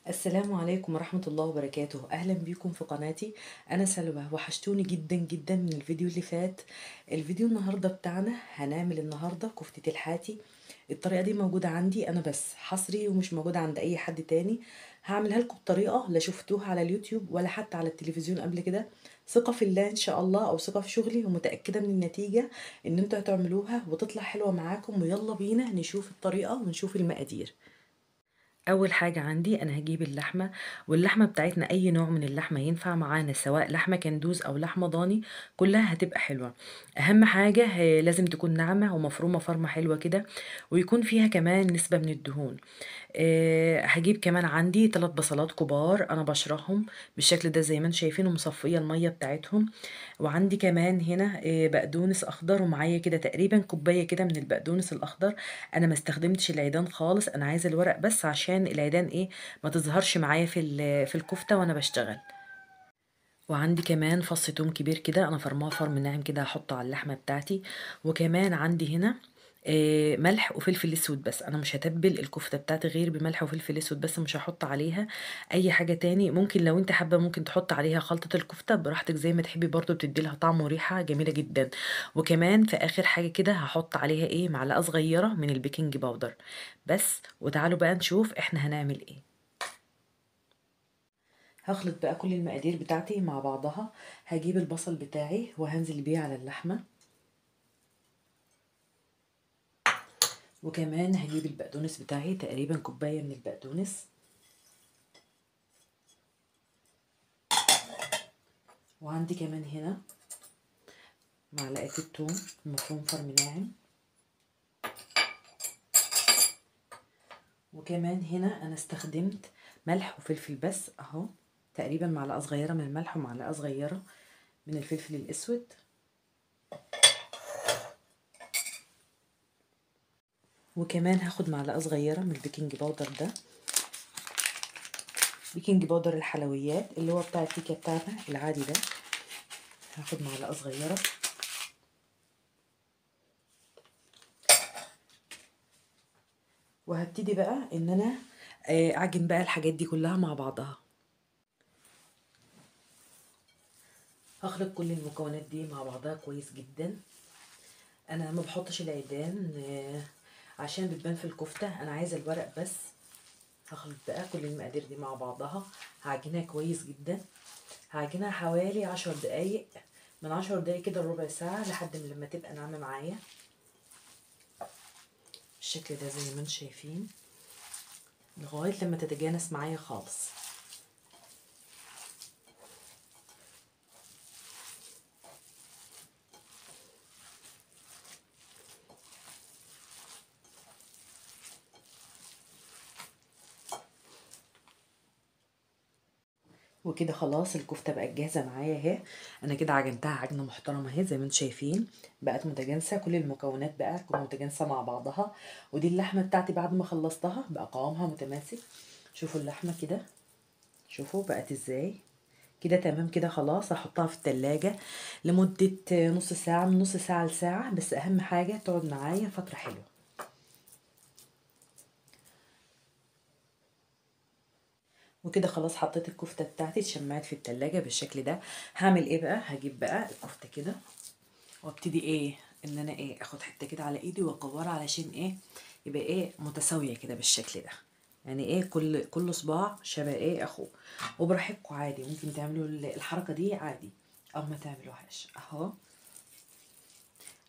السلام عليكم ورحمة الله وبركاته. أهلا بيكم في قناتي. أنا سلوى، وحشتوني جدا جدا من الفيديو اللي فات. الفيديو النهاردة بتاعنا هنعمل النهاردة كفتة الحاتي. الطريقة دي موجودة عندي أنا بس حصري، ومش موجودة عند أي حد تاني. هعملها لكم بطريقة لا شفتوها على اليوتيوب ولا حتى على التلفزيون قبل كده. ثقة في الله إن شاء الله، أو ثقة في شغلي، ومتأكدة من النتيجة إن انتوا هتعملوها وتطلع حلوة معاكم. ويلا بينا نشوف الطريقة ونشوف المقادير. اول حاجه عندي انا هجيب اللحمه، واللحمه بتاعتنا اي نوع من اللحمه ينفع معانا، سواء لحمه كندوز او لحمه ضاني، كلها هتبقى حلوه. اهم حاجه لازم تكون ناعمه ومفرومه فرمه حلوه كده، ويكون فيها كمان نسبه من الدهون. هجيب كمان عندي 3 بصلات كبار انا بشرحهم بالشكل ده زي ما انتم شايفين، ومصفيه الميه بتاعتهم. وعندي كمان هنا بقدونس اخضر، ومعايا كده تقريبا كوبايه كده من البقدونس الاخضر. انا ما استخدمتش العيدان خالص، انا عايزه الورق بس عشان العيدان ما تظهرش معايا في الكفته وانا بشتغل. وعندي كمان فص توم كبير كده انا فرماه فرم ناعم كده، هحطه على اللحمه بتاعتي. وكمان عندي هنا ملح وفلفل اسود بس، انا مش هتبل الكفته بتاعتي غير بملح وفلفل اسود بس، مش هحط عليها اي حاجه تاني. ممكن لو انت حابه ممكن تحط عليها خلطه الكفته براحتك زي ما تحبي، برضو بتدي لها طعم وريحه جميله جدا. وكمان في اخر حاجه كده هحط عليها معلقه صغيره من البيكنج باودر بس. وتعالوا بقى نشوف احنا هنعمل ايه. هخلط بقى كل المقادير بتاعتي مع بعضها. هجيب البصل بتاعي وهنزل بيه على اللحمة، وكمان هجيب البقدونس بتاعي تقريبا كوباية من البقدونس، وعندي كمان هنا معلقة الثوم مفروم فرم ناعم. وكمان هنا انا استخدمت ملح وفلفل بس اهو، تقريبا معلقة صغيرة من الملح ومعلقة صغيرة من الفلفل الاسود. وكمان هاخد معلقة صغيرة من البيكنج باودر ده، بيكنج باودر الحلويات اللي هو بتاع الكيكة بتاعنا العادي ده. هاخد معلقة صغيرة. وهبتدي بقى ان انا اعجن بقى الحاجات دي كلها مع بعضها. هخلط كل المكونات دي مع بعضها كويس جدا. انا ما بحطش العيدان عشان بتبان في الكفتة، انا عايزة الورق بس. هخلط بقى كل المقادير دي مع بعضها، هعجنها كويس جدا. هعجنها حوالي 10 دقايق، من 10 دقايق كده لربع ساعة، لحد ما لما تبقى ناعمة معايا بالشكل ده زي ما انتم شايفين، لغاية لما تتجانس معايا خالص. وكده خلاص الكفته بقت جاهزه معايا اهي. انا كده عجنتها عجنه محترمه اهي زي ما انتم شايفين، بقت متجانسه، كل المكونات بقى تكون متجانسه مع بعضها. ودي اللحمه بتاعتي بعد ما خلصتها بقى قوامها متماسك. شوفوا اللحمه كده، شوفوا بقت ازاي. كده تمام كده خلاص. هحطها في التلاجة لمدة نص ساعة، من نص ساعة لساعة، بس أهم حاجة تقعد معايا فترة حلوة. وكده خلاص حطيت الكفتة بتاعتي اتشمعت في التلاجة بالشكل ده. هعمل ايه بقى؟ هجيب بقى الكفتة كده وابتدي ان انا اخد حته كده على ايدي واكورها، علشان يبقى متساويه كده بالشكل ده. يعني كل صباع شبه اخوه. وبراحتكم عادي، ممكن تعملوا الحركه دي عادي او ما تعملوهاش اهو.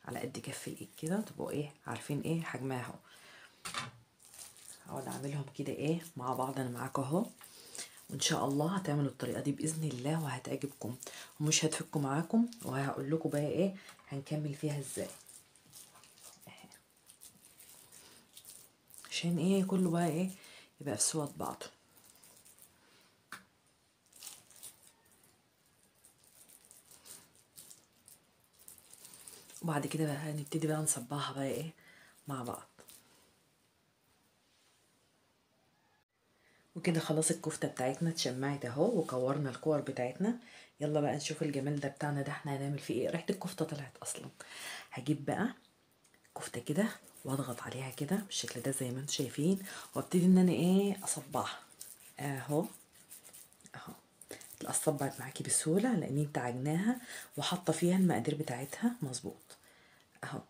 على قد كف الايد كده تبقوا عارفين حجمها اهو. اقعد اعملهم كده مع بعض انا معاكم اهو. وان شاء الله هتعملوا الطريقه دي باذن الله وهتعجبكم ومش هتفكوا معاكم. وهقول لكم بقى هنكمل فيها ازاي، عشان كله بقى يبقى في سوى بعضه. وبعد كده بقى هنبتدي بقى نصبعها بقى مع بعض. وكده خلاص الكفتة بتاعتنا اتشمعت اهو، وكورنا الكور بتاعتنا. يلا بقى نشوف الجمال ده بتاعنا ده، احنا هنعمل فيه ريحة الكفتة طلعت اصلا. هجيب بقى كفتة كده واضغط عليها كده بالشكل ده زي ما انتم شايفين، وابتدي ان انا اصبعها. اهو اهو. اتقصبت معاكي بسهوله لان انت عجناها وحاطه فيها المقادير بتاعتها مظبوط اهو.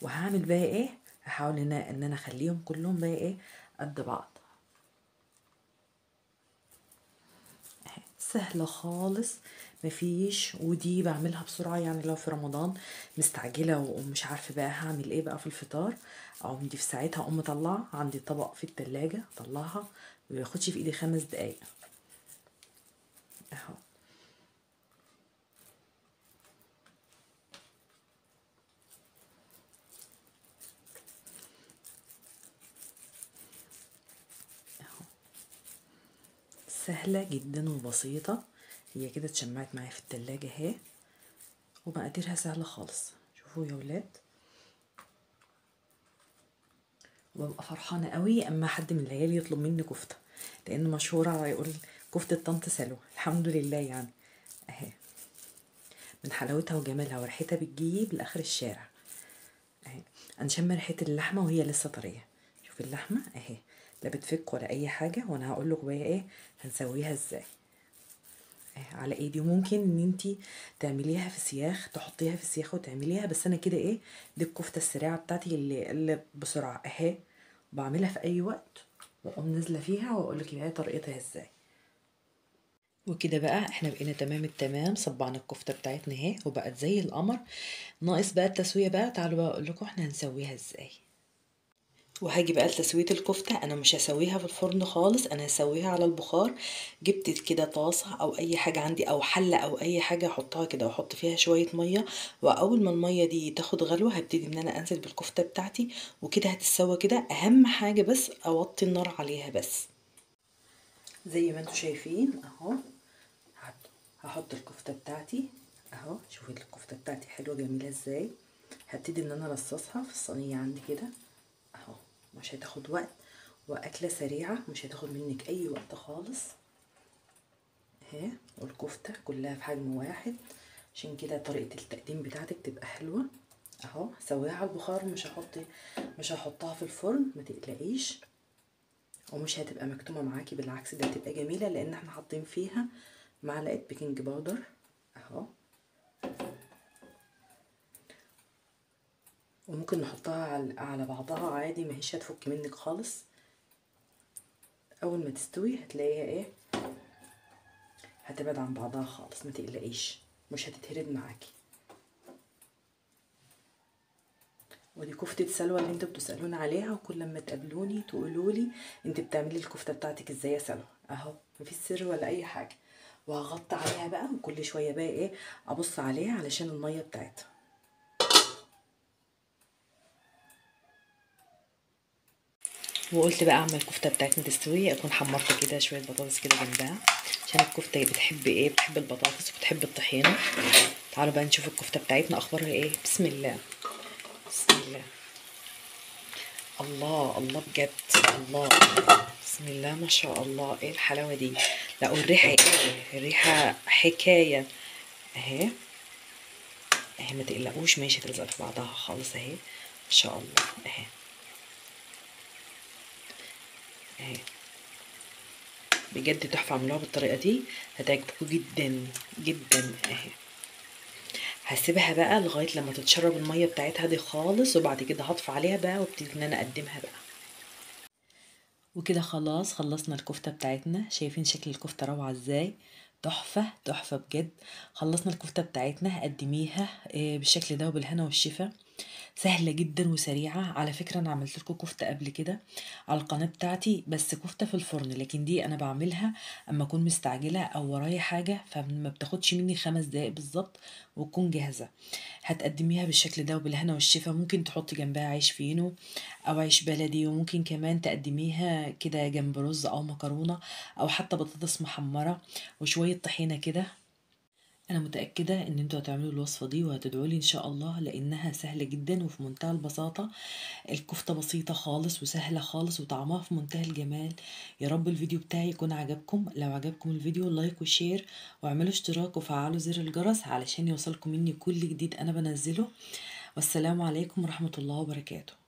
وهعمل بقى ايه، هحاول ان انا اخليهم كلهم بقى ايه قد بعض اهي. سهله خالص مفيش، ودي بعملها بسرعه يعني لو في رمضان مستعجله ومش عارفه بقى هعمل ايه بقى في الفطار، او دي في ساعتها اقوم مطلعه عندي طبق في التلاجة اطلعها ما بياخدش في ايدي 5 دقايق اهو. سهلة جدا وبسيطة، هي كده اتشمعت معايا في التلاجة اهي، ومقاديرها سهلة خالص. شوفوا يا ولاد، وببقى فرحانة قوي اما حد من العيال يطلب مني كفتة، لان مشهورة يقول كفتة طنط سلوى. الحمد لله يعني اهي، من حلاوتها وجمالها وريحتها بتجيب لاخر الشارع اهي. انا شم ريحة اللحمة وهي لسه طرية. شوف اللحمة اهي لا بتفك ولا اي حاجة، وانا هقول لكم بقى ايه هنسويها ازاي على ايدي. وممكن ان انتي تعمليها في سياخ، تحطيها في سياخ وتعمليها، بس انا كده ايه دي الكفته السريعه بتاعتي اللي بسرعه اهي، بعملها في اي وقت واقوم نازله فيها واقول لك هي طريقتها ازاي. وكده بقى احنا بقينا تمام التمام، صبعنا الكفته بتاعتنا اهي وبقت زي القمر. ناقص بقى التسويه بقى، تعالوا بقى اقول لكم احنا هنسويها ازاي. وهاجي بقى لتسويه الكفته، انا مش هسويها في الفرن خالص، انا هسويها على البخار. جبت كده طاسه او اي حاجه عندي او حله او اي حاجه احطها كده واحط فيها شويه ميه، واول ما الميه دي تاخد غلوه هبتدي ان انا انزل بالكفته بتاعتي، وكده هتتسوى كده. اهم حاجه بس اوطي النار عليها بس زي ما انتم شايفين اهو. هحط الكفته بتاعتي اهو، شوفي الكفته بتاعتي حلوه جميله ازاي. هبتدي ان انا ارصصها في الصينيه عندي كده اهو، مش هتاخد وقت واكله سريعه، مش هتاخد منك اي وقت خالص اهي. والكفته كلها في حجم واحد، عشان كده طريقه التقديم بتاعتك تبقى حلوه اهو. سويها على البخار، مش هحطها في الفرن ما تقلقيش، ومش هتبقى مكتومه معاكي، بالعكس ده هتبقى جميله لان احنا حاطين فيها معلقه بيكنج باودر اهو. وممكن نحطها على بعضها عادي، ما هيش هتفك منك خالص. اول ما تستوي هتلاقيها ايه هتبعد عن بعضها خالص، ما تقلقيش مش هتتهرد معاكي. ودي كفتة سلوى اللي انتوا بتسألوني عليها، وكل لما تقابلوني تقولوا لي انت بتعملي الكفتة بتاعتك ازاي يا سلوى اهو، مفيش سر ولا اي حاجة. وهغطي عليها بقى، وكل شوية بقى ايه ابص عليها علشان المية بتاعتها. وقلت بقى اعمل الكفتة بتاعتنا تستوي، اكون حمرت كده شوية بطاطس كده جنبها، عشان الكفتة بتحب ايه، بتحب البطاطس وبتحب الطحينة. تعالوا بقى نشوف الكفتة بتاعتنا اخبارها ايه. بسم الله بسم الله، الله الله بجد الله، بسم الله ما شاء الله، ايه الحلاوه دي. لا والريحه ايه، الريحه حكايه اهي اهي، ما تقلقوش ماشي تلزق في بعضها خالص اهي ما شاء الله اهي اهي. بجد تحفه، اعملوها بالطريقه دي هتعجبكم جدا جدا اهي. هسيبها بقى لغايه لما تتشرب الميه بتاعتها دي خالص، وبعد كده هطفي عليها بقى وابتدي ان انا اقدمها بقى. وكده خلاص خلصنا الكفتة بتاعتنا، شايفين شكل الكفتة روعة ازاي، تحفة تحفة بجد. خلصنا الكفتة بتاعتنا، قدميها بالشكل ده وبالهنا والشفا. سهلة جدا وسريعة. على فكرة انا عملت لكم كفتة قبل كده على القناة بتاعتي، بس كفتة في الفرن، لكن دي انا بعملها اما اكون مستعجلة او ورايا حاجة، فما بتاخدش مني 5 دقايق بالظبط وتكون جاهزة. هتقدميها بالشكل ده وبالهنا والشفا. ممكن تحطي جنبها عيش فينو او عيش بلدي، وممكن كمان تقدميها كده جنب رز او مكرونة او حتى بطاطس محمرة وشوية طحينة كده. انا متأكدة ان انتوا هتعملوا الوصفة دي وهتدعولي ان شاء الله، لانها سهلة جدا وفي منتهى البساطة. الكفتة بسيطة خالص وسهلة خالص وطعمها في منتهى الجمال. يا رب الفيديو بتاعي يكون عجبكم. لو عجبكم الفيديو لايك وشير، واعملوا اشتراك وفعلوا زر الجرس علشان يوصلكم مني كل جديد انا بنزله. والسلام عليكم ورحمة الله وبركاته.